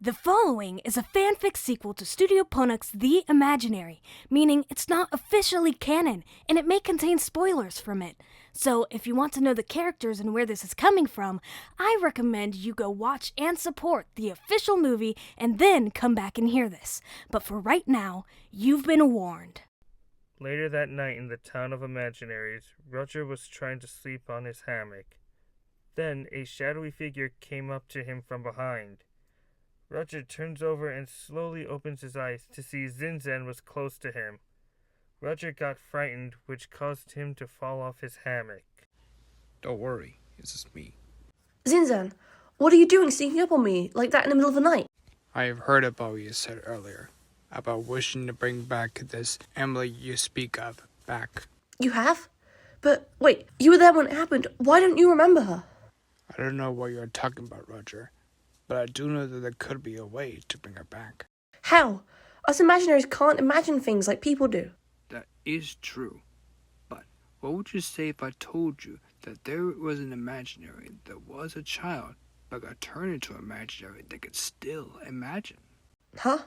The following is a fanfic sequel to Studio Ponoc's The Imaginary, meaning it's not officially canon, and it may contain spoilers from it. So if you want to know the characters and where this is coming from, I recommend you go watch and support the official movie and then come back and hear this. But for right now, you've been warned. Later that night in the town of Imaginaries, Rudger was trying to sleep on his hammock. Then a shadowy figure came up to him from behind. Rudger turns over and slowly opens his eyes to see Zinzan was close to him. Rudger got frightened, which caused him to fall off his hammock. Don't worry, it's just me. Zinzan, what are you doing sneaking up on me like that in the middle of the night? I have heard about what you said earlier, about wishing to bring back this Emily you speak of back. You have? But wait, you were there when it happened. Why don't you remember her? I don't know what you're talking about, Rudger, but I do know that there could be a way to bring her back. How? Us imaginaries can't imagine things like people do. That is true. But what would you say if I told you that there was an imaginary that was a child, but got turned into an imaginary that could still imagine? Huh?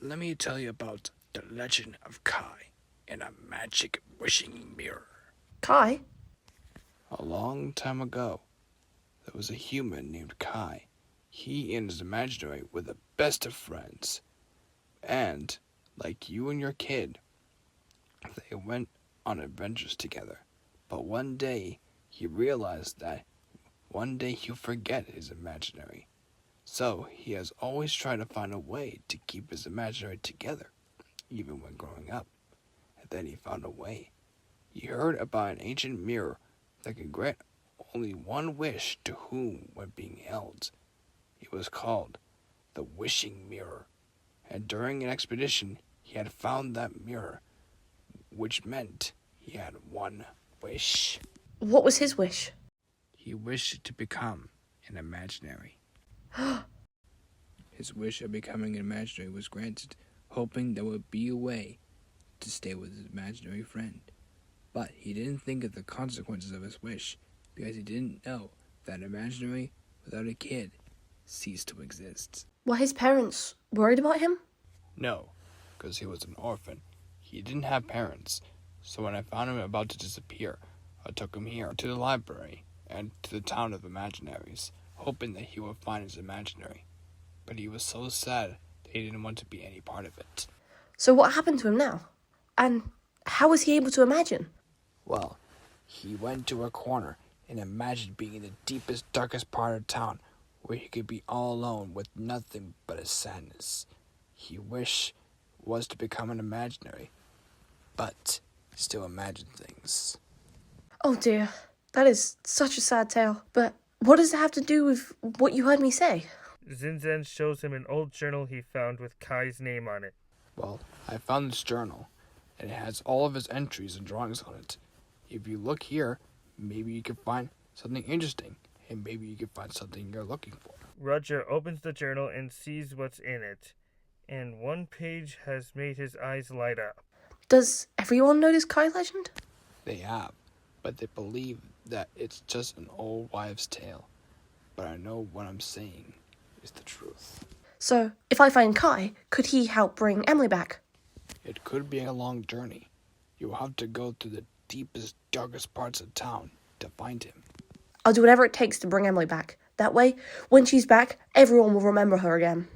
Let me tell you about the legend of Kai and a magic wishing mirror. Kai? A long time ago, there was a human named Kai. He and his imaginary were the best of friends. And, like you and your kid, they went on adventures together. But one day, he realized that one day he'll forget his imaginary. So, he has always tried to find a way to keep his imaginary together, even when growing up. And then he found a way. He heard about an ancient mirror that could grant only one wish to whom when being held. It was called the Wishing Mirror, and during an expedition he had found that mirror, which meant he had one wish. What was his wish? He wished to become an imaginary. His wish of becoming an imaginary was granted, hoping there would be a way to stay with his imaginary friend. But he didn't think of the consequences of his wish, because he didn't know that an imaginary without a kid ceased to exist. Were his parents worried about him? No, because he was an orphan. He didn't have parents, so when I found him about to disappear, I took him here to the library and to the town of imaginaries, hoping that he would find his imaginary. But he was so sad that he didn't want to be any part of it. So what happened to him now? And how was he able to imagine? Well, he went to a corner and imagined being in the deepest, darkest part of town, where he could be all alone with nothing but his sadness. His wish was to become an imaginary, but still imagine things. Oh dear, that is such a sad tale. But what does it have to do with what you heard me say? Zinzan shows him an old journal he found with Kai's name on it. Well, I found this journal, and it has all of his entries and drawings on it. If you look here, maybe you can find something interesting, and maybe you can find something you're looking for. Rudger opens the journal and sees what's in it, and one page has made his eyes light up. Does everyone know this Kai legend? They have, but they believe that it's just an old wives' tale. But I know what I'm saying is the truth. So, if I find Kai, could he help bring Emily back? It could be a long journey. You'll have to go through the deepest, darkest parts of town to find him. I'll do whatever it takes to bring Emily back. That way, when she's back, everyone will remember her again.